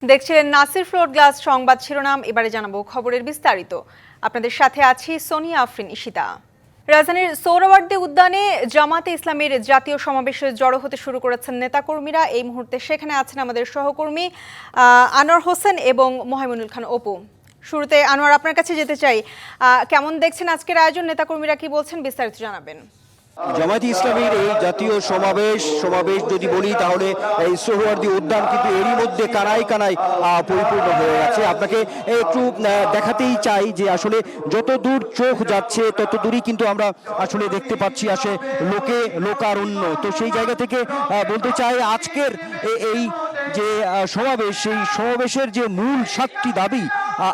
দেখছিলেন Nasir floor glass সংবাদ শিরোনাম। এবারে জানাবো খবরের বিস্তারিত। আপনাদের সাথে আছি সোনিয়া আফরিন ঈশিতা। রাজধানীর সোহরাওয়ার্দী উদ্যানে জামাতে ইসলামীর জাতীয় সমাবেশে জড়ো হতে শুরু করেছেন নেতাকর্মীরা। এই মুহূর্তে সেখানে আছেন আমাদের সহকর্মী আনোয়ার হোসেন এবং মোহাইমুনুল খান অপু। শুরুতে আনোয়ার, আপনার কাছে যেতে চাই, কেমন দেখছেন আজকের আয়োজন? নেতাকর্মীরা কি বলছেন, বিস্তারিত জানাবেন। জামায়াতে ইসলামীর এই জাতীয় সমাবেশ যদি বলি তাহলে এই সোহরাওয়ার্দী উদ্যান কিন্তু এরই মধ্যে কানায় কানায় পরিপূর্ণ হয়ে গেছে। আপনাকে একটু দেখাতেই চাই যে আসলে যত দূর চোখ যাচ্ছে তত দূরই কিন্তু আমরা আসলে দেখতে পাচ্ছি লোকারণ্য। তো সেই জায়গা থেকে বলতে চাই আজকের এই যে সমাবেশ, সেই সমাবেশের যে মূল 7টি দাবি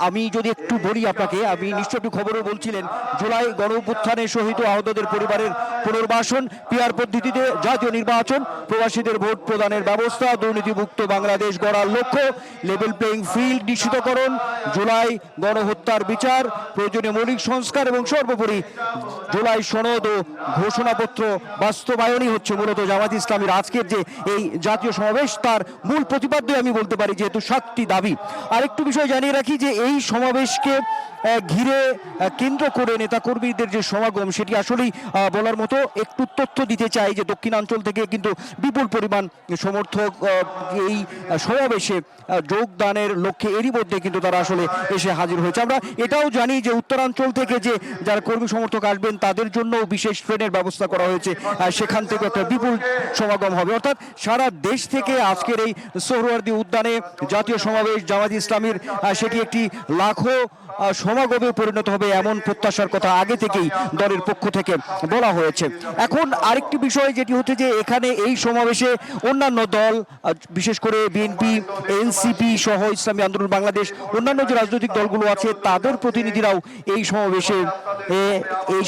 আমি যদি একটু বলি আপনাকে, আমি নিশ্চয় একটু খবরও বলছিলেন, জুলাই গণঅভ্যুত্থানে শহীদ ও আহতদের পরিবারের পুনর্বাসন, পিআর পদ্ধতিতে জাতীয় নির্বাচন, প্রবাসীদের ভোট প্রদানের ব্যবস্থা, দুর্নীতিমুক্ত বাংলাদেশ গড়ার লক্ষ্য, লেভেল প্লেইং ফিল্ড নিশ্চিতকরণ, জুলাই গণহত্যার বিচার, প্রয়োজনীয় মৌলিক সংস্কার এবং সর্বোপরি জুলাই সনদ ও ঘোষণাপত্র বাস্তবায়নই হচ্ছে মূলত জামায়াত ইসলামীর আজকের যে এই জাতীয় সমাবেশ, তার মূল প্রতিপাদ্য আমি বলতে পারি, যেহেতু 7টি দাবি। আরেকটু বিষয় জানিয়ে রাখি যে এই সমাবেশকে ঘিরে কেন্দ্র করে নেতাকর্মীদের যে সমাগম, সেটি আসলেই বলার মতো। একটু তথ্য দিতে চাই যে দক্ষিণাঞ্চল থেকে কিন্তু বিপুল পরিমাণ সমর্থক এই সমাবেশে যোগদানের লক্ষ্যে এরই মধ্যে কিন্তু তারা আসলে এসে হাজির হয়েছে। আমরা এটাও জানি যে উত্তরাঞ্চল থেকে যে যারা কর্মী সমর্থক আসবেন তাদের জন্য বিশেষ ট্রেনের ব্যবস্থা করা হয়েছে, সেখান থেকে একটা বিপুল সমাগম হবে। অর্থাৎ সারা দেশ থেকে আজকের এই সোহরাওয়ার্দী উদ্যানে জাতীয় সমাবেশ জামায়াত ইসলামীর সেটি একটি লাখো সমাগমে পরিণত হবে, এমন প্রত্যাশার কথা আগে থেকেই দলের পক্ষ থেকে বলা হয়েছে। এখন আরেকটি বিষয় যেটি হচ্ছে যে এখানে এই সমাবেশে অন্যান্য দল, বিশেষ করে বিএনপি, এনসিপি সহ ইসলামী আন্দোলন বাংলাদেশ, অন্যান্য যে রাজনৈতিক দলগুলো আছে তাদের প্রতিনিধিরাও এই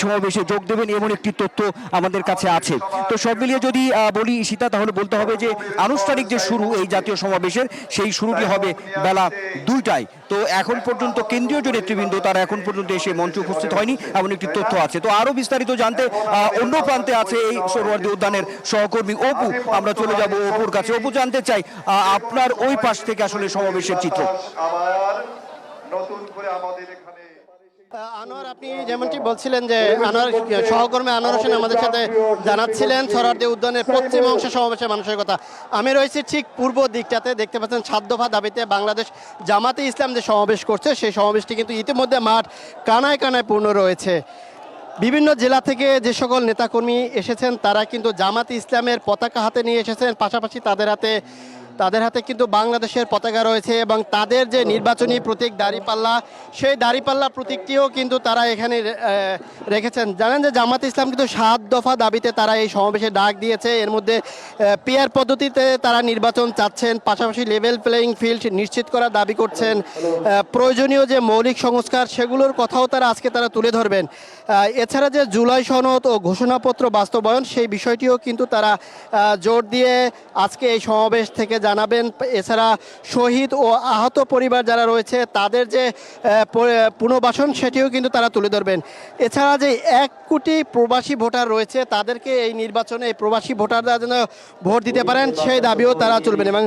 সমাবেশে যোগ দেবেন, এমন একটি তথ্য আমাদের কাছে আছে। তো সব মিলিয়ে যদি বলি সীতা, তাহলে বলতে হবে যে আনুষ্ঠানিক যে শুরু এই জাতীয় সমাবেশের, সেই শুরুটি হবে বেলা 2টায়। তো এখন পর্যন্ত কেন্দ্রীয় যে নেতৃবৃন্দ তারা এখন পর্যন্ত এসে মঞ্চে উপস্থিত হয়নি, এমন একটি তথ্য আছে। তো আরো বিস্তারিত জানতে অন্য প্রান্তে আছে এই সোহরাওয়ার্দী উদ্যানের সহকর্মী অপু। আমরা চলে যাব অপুর কাছে। অপু, জানতে চাই আপনার ওই পাশ থেকে আসলে সমাবেশের চিত্র। আনোয়ার, আপনি যেমনটি বলছিলেন যে সহকর্মী আনোয়ার হোসেন আমাদের সাথে জানাচ্ছিলেন সোহরাওয়ার্দী উদ্যানের পশ্চিম অংশে সমাবেশের মানুষের কথা। আমি রয়েছি ঠিক পূর্ব দিকটাতে, দেখতে পাচ্ছেন 7 দফা দাবিতে বাংলাদেশ জামাতে ইসলাম যে সমাবেশ করছে, সেই সমাবেশটি কিন্তু ইতিমধ্যে মাঠ কানায় কানায় পূর্ণ রয়েছে। বিভিন্ন জেলা থেকে যে সকল নেতাকর্মী এসেছেন তারা কিন্তু জামাতে ইসলামের পতাকা হাতে নিয়ে এসেছেন, পাশাপাশি তাদের হাতে কিন্তু বাংলাদেশের পতাকা রয়েছে এবং তাদের যে নির্বাচনী প্রতীক দাঁড়িপাল্লা, সেই দাঁড়িপাল্লা প্রতীকটিও কিন্তু তারা এখানে রেখেছেন। জানেন যে জামাতে ইসলাম কিন্তু 7 দফা দাবিতে তারা এই সমাবেশে ডাক দিয়েছে। এর মধ্যে পিআর পদ্ধতিতে তারা নির্বাচন চাচ্ছেন, পাশাপাশি লেভেল প্লেইং ফিল্ড নিশ্চিত করার দাবি করছেন, প্রয়োজনীয় যে মৌলিক সংস্কার সেগুলোর কথাও তারা তুলে ধরবেন। এছাড়া যে জুলাই সনদ ও ঘোষণাপত্র বাস্তবায়ন, সেই বিষয়টিও কিন্তু তারা জোর দিয়ে আজকে এই সমাবেশ থেকে জানাবেন। এছাড়া শহীদ ও আহত পরিবার যারা রয়েছে তাদের যে পুনর্বাসন, সেটিও কিন্তু তারা তুলে ধরবেন। এছাড়া যে 1 কোটি প্রবাসী ভোটার রয়েছে তাদেরকে এই নির্বাচনে এই প্রবাসী ভোটাররা যেন ভোট দিতে পারেন, সেই দাবিও তারা তুলবেন। এবং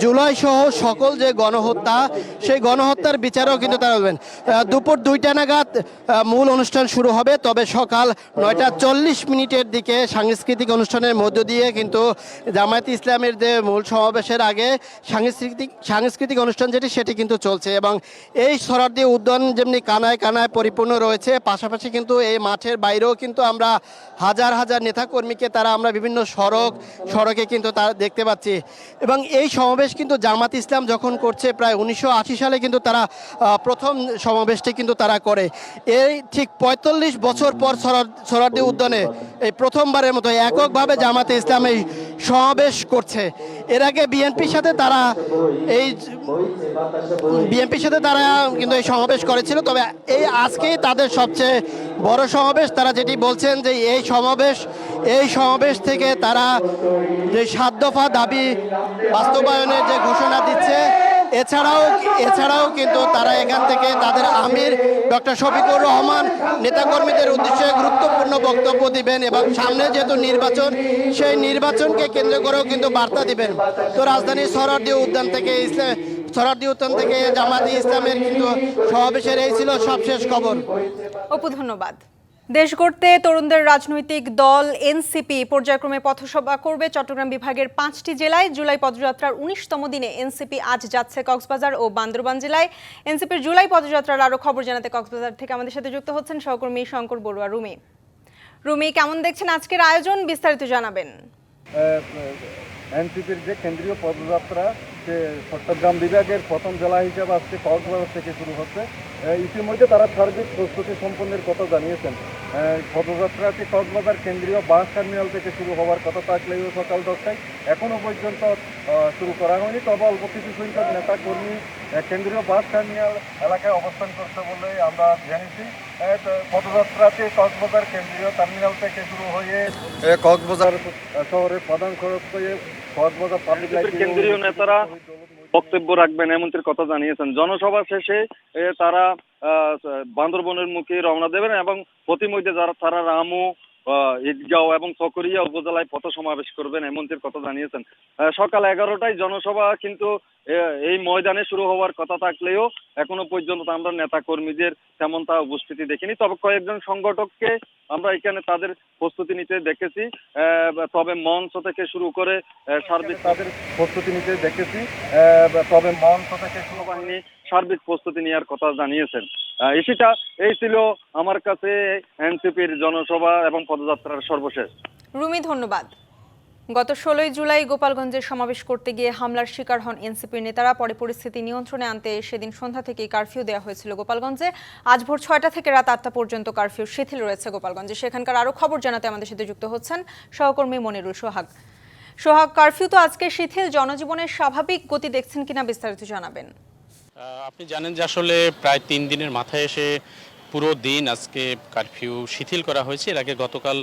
জুলাই সহ সকল যে গণহত্যা, সেই গণহত্যার বিচারও কিন্তু তারা বলবেন। দুপুর 2টা নাগাদ মূল অনুষ্ঠান শুরু হবে, তবে সকাল 9:40 দিকে সাংস্কৃতিক অনুষ্ঠানের মধ্য দিয়ে কিন্তু জামায়াতে ইসলামের যে মূল সমাবেশের আগে সাংস্কৃতিক অনুষ্ঠান সেটি কিন্তু চলছে। এবং এই সোহরাওয়ার্দী উদ্যান যেমনি কানায় কানায় পরিপূর্ণ রয়েছে, পাশাপাশি কিন্তু এই মাঠের বাইরেও কিন্তু আমরা হাজার হাজার নেতাকর্মীকে আমরা বিভিন্ন সড়কে কিন্তু তারা দেখতে পাচ্ছি। এবং এই সমাবেশ কিন্তু জামাত ইসলাম যখন করছে, প্রায় 1980 সালে কিন্তু তারা প্রথম সমাবেশটি কিন্তু তারা করে। এই ঠিক 45 বছর পর সোহরাওয়ার্দী উদ্যানে এই প্রথমবারের মতো এককভাবে জামাতে ইসলাম এই সমাবেশ করছে। এর আগে বিএনপির সাথে তারা কিন্তু এই সমাবেশ করেছিল, তবে এই আজকেই তাদের সবচেয়ে বড় সমাবেশ। তারা যেটি বলছেন যে এই সমাবেশ থেকে তারা যে 7 দফা দাবি বাস্তবায়নের যে ঘোষণা দিচ্ছে, এছাড়াও কিন্তু তারা এখান থেকে তাদের আমির ডক্টর শফিকুর রহমান নেতাকর্মীদের উদ্দেশ্যে গুরুত্বপূর্ণ বক্তব্য দিবেন এবং সামনে যেহেতু নির্বাচন, সেই নির্বাচনকে কেন্দ্র করেও কিন্তু বার্তা দিবেন। তো রাজধানীর সোহরাওয়ার্দী উদ্যান থেকে সোহরাওয়ার্দী উদ্যান থেকে জামায়াতে ইসলামের কিন্তু সমাবেশের এই ছিল সবশেষ খবর। অপু, ধন্যবাদ। দেশ গড়তে তরুণদের রাজনৈতিক দল এনসিপি পর্যায়ক্রমে পথসভা করবে চট্টগ্রাম বিভাগের 5টি জেলায়। জুলাই পদযাত্রার 19তম দিনে এনসিপি আজ যাচ্ছে কক্সবাজার ও বান্দরবান জেলায়। এনসিপির জুলাই পদযাত্রার আরও খবর জানাতে কক্সবাজার থেকে আমাদের সাথে যুক্ত হচ্ছেন সহকর্মী শঙ্কর বড়ুয়া। রুমি, কেমন দেখছেন আজকের আয়োজন, বিস্তারিত জানাবেন। এনসিপির যে কেন্দ্রীয় পদযাত্রা সে চট্টগ্রাম বিভাগের প্রথম জেলা হিসেবে আজকে কক্সবাজার থেকে শুরু হচ্ছে। ইতিমধ্যে তারা সার্বিক প্রস্তুতি সম্পন্নের কথা জানিয়েছেন। পদযাত্রাটি কক্সবাজার কেন্দ্রীয় বাস টার্মিনাল থেকে শুরু হওয়ার কথা থাকলেও সকাল 10টায় এখনও পর্যন্ত শুরু করা হয়নি। তবে অল্প কিছু সংখ্যক নেতা কর্মী কেন্দ্রীয় বাস টার্মিনাল এলাকায় অবস্থান করছে বলে আমরা জেনেছি। পদযাত্রাটি কক্সবাজার কেন্দ্রীয় টার্মিনাল থেকে শুরু হয়ে কক্সবাজার শহরের প্রধান সড়ক হয়ে কক্সবাজার পাবলিক লাইব্রেরি কেন্দ্রীয় নেতারা বক্তব্য রাখবেন এমনটির কথা জানিয়েছেন। জনসভা শেষে তারা বান্দরবনের মুখে রওনা দেবেন এবং প্রতিমধ্যে তারা রামু, ঈদগাঁও এবং চকরিয়া উপজেলায় পথ সমাবেশ করবেন এমনটির কথা জানিয়েছেন। সকাল 11টায় জনসভা কিন্তু এই ময়দানে শুরু হওয়ার কথা থাকলেও এখনো পর্যন্ত আমরা নেতা কর্মীদের তেমন তা উপস্থিতি দেখিনি। তবে কয়েকজন সংগঠককে আমরা এখানে তাদের প্রস্তুতি নিতে দেখেছি। তবে মঞ্চ থেকে শুরু করে সার্বিক তাদের প্রস্তুতি নিতে দেখেছি। তবে মঞ্চ থেকে শুরু বাহিনী সার্বিক প্রস্তুতি নেওয়ার কথা জানিয়েছেন। এই ছিল আমার কাছে এনসিপির জনসভা এবং পদযাত্রার সর্বশেষ। রুমি, ধন্যবাদ। গত 16 জুলাই গোপালগঞ্জে সমাবেশ করতে গিয়ে হামলার শিকার হন এনসিপির নেতারা। পরে পরিস্থিতি নিয়ন্ত্রণে আনতে সেদিন সন্ধ্যা থেকেই কারফিউ দেওয়া হয়েছিল গোপালগঞ্জে। আজ ভোর 6টা থেকে রাত 8টা পর্যন্ত কারফিউ শিথিল রয়েছে গোপালগঞ্জে। সেখানকার আরও খবর জানাতে আমাদের সাথে যুক্ত হচ্ছেন সহকর্মী মনিরুল সোহাগ। কারফিউ তো আজকে শিথিল, জনজীবনের স্বাভাবিক গতি দেখছেন কিনা বিস্তারিত জানাবেন। আপনি জানেন যে আসলে প্রায় 3 দিনের মাথায় এসে পুরো দিন আজকে কারফিউ শিথিল করা হয়েছে। এর আগে গতকাল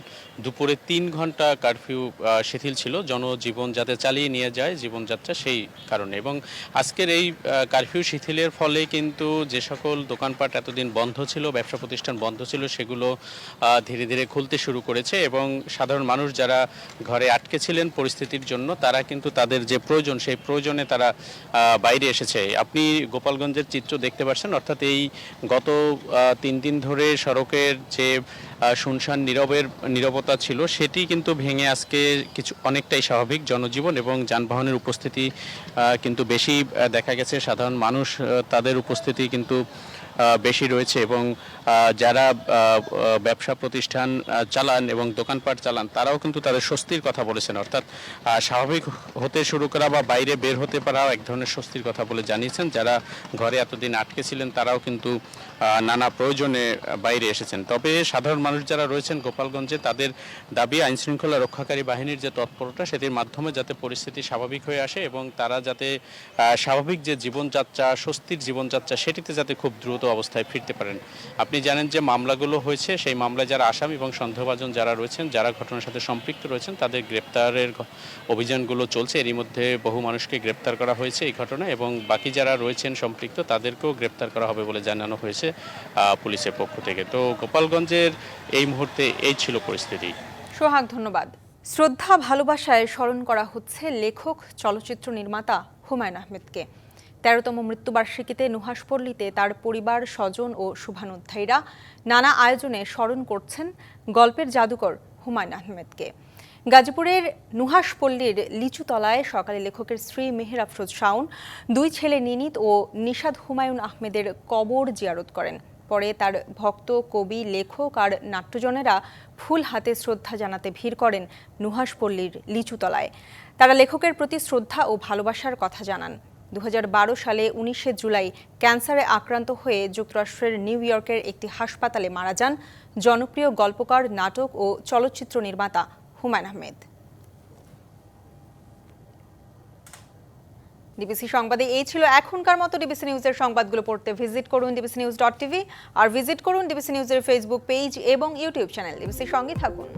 দুপুরে 3 ঘন্টা কারফিউ শিথিল ছিল, জনজীবন যাতে চালিয়ে নিয়ে যায় জীবনযাত্রা সেই কারণে। এবং আজকের এই কারফিউ শিথিলের ফলে কিন্তু যে সকল দোকানপাট এতদিন বন্ধ ছিল, ব্যবসা প্রতিষ্ঠান বন্ধ ছিল, সেগুলো ধীরে ধীরে খুলতে শুরু করেছে। এবং সাধারণ মানুষ যারা ঘরে আটকে ছিলেন পরিস্থিতির জন্য, তারা কিন্তু তাদের যে প্রয়োজন সেই প্রয়োজনে তারা বাইরে এসেছে। আপনি গোপালগঞ্জের চিত্র দেখতে পাচ্ছেন, অর্থাৎ এই গত 3 দিন ধরে সড়কের যে শুনশান নীরবতা ছিল সেটি কিন্তু ভেঙে আজকে অনেকটাই স্বাভাবিক জনজীবন এবং যানবাহনের উপস্থিতি কিন্তু বেশি দেখা গেছে। সাধারণ মানুষ তাদের উপস্থিতি কিন্তু বেশি রয়েছে এবং যারা ব্যবসা প্রতিষ্ঠান চালান এবং দোকানপাট চালান তারাও কিন্তু তাদের স্বস্তির কথা বলেছেন। অর্থাৎ স্বাভাবিক হতে শুরু করা বা বাইরে বের হতে পারাও এক ধরনের স্বস্তির কথা বলে জানিয়েছেন। যারা ঘরে এতদিন আটকে ছিলেন তারাও কিন্তু নানা প্রয়োজনে বাইরে এসেছেন। তবে সাধারণ মানুষ যারা রয়েছেন গোপালগঞ্জে, তাদের দাবি আইনশৃঙ্খলা রক্ষাকারী বাহিনীর যে তৎপরতা সেটির মাধ্যমে যাতে পরিস্থিতি স্বাভাবিক হয়ে আসে এবং তারা যাতে স্বাভাবিক যে জীবনযাত্রা, স্বস্তির জীবনযাত্রা সেটিতে যাতে খুব দ্রুত অবস্থায় ফিরতে পারেন। আপনি জানেন যে মামলাগুলো হয়েছে, সেই মামলায় যারা আসামি এবং সন্দেহভাজন যারা রয়েছেন, যারা ঘটনার সাথে সম্পৃক্ত রয়েছেন, তাদের গ্রেপ্তারের অভিযানগুলো চলছে। এরই মধ্যে বহু মানুষকে গ্রেপ্তার করা হয়েছে এই ঘটনায় এবং বাকি যারা রয়েছেন সম্পৃক্ত তাদেরকেও গ্রেপ্তার করা হবে বলে জানানো হয়েছে পুলিশের পক্ষ থেকে। তো গোপালগঞ্জের এই মুহূর্তে এই ছিল পরিস্থিতি। সোহাগ, ধন্যবাদ। শ্রদ্ধা ভালোবাসায় স্মরণ করা হচ্ছে লেখক, চলচ্চিত্র নির্মাতা হুমায়ুন আহমেদকে। 13তম মৃত্যুবার্ষিকীতে নুহাশপল্লীতে তার পরিবার, স্বজন ও শুভানুধ্যায়ীরা নানা আয়োজনে স্মরণ করছেন গল্পের জাদুকর হুমায়ুন আহমেদকে। গাজীপুরের নুহাশপল্লীর লিচুতলায় সকালে লেখকের স্ত্রী মেহের আফরোজ শাওন, 2 ছেলে নিনিত ও নিশাদ হুমায়ুন আহমেদের কবর জিয়ারত করেন। পরে তার ভক্ত, কবি, লেখক আর নাট্যজনেরা ফুল হাতে শ্রদ্ধা জানাতে ভিড় করেন নুহাশপল্লীর লিচুতলায়। তারা লেখকের প্রতি শ্রদ্ধা ও ভালোবাসার কথা জানান। 2012 সালে 19 জুলাই ক্যান্সারে আক্রান্ত হয়ে যুক্তরাষ্ট্রের নিউ ইয়র্কের একটি হাসপাতালে মারা যান জনপ্রিয় গল্পকার, নাটক ও চলচ্চিত্র নির্মাতা হুমায়ুন আহমেদ। ডিবিসি সংবাদে এই ছিল এখনকার মতো। ডিবিসি নিউজের সংবাদগুলো পড়তে ভিজিট করুন dbcnews.tv আর ভিজিট করুন ডিবিসি নিউজের ফেসবুক পেজ এবং ইউটিউব চ্যানেল। ডিবিসির সঙ্গে থাকুন।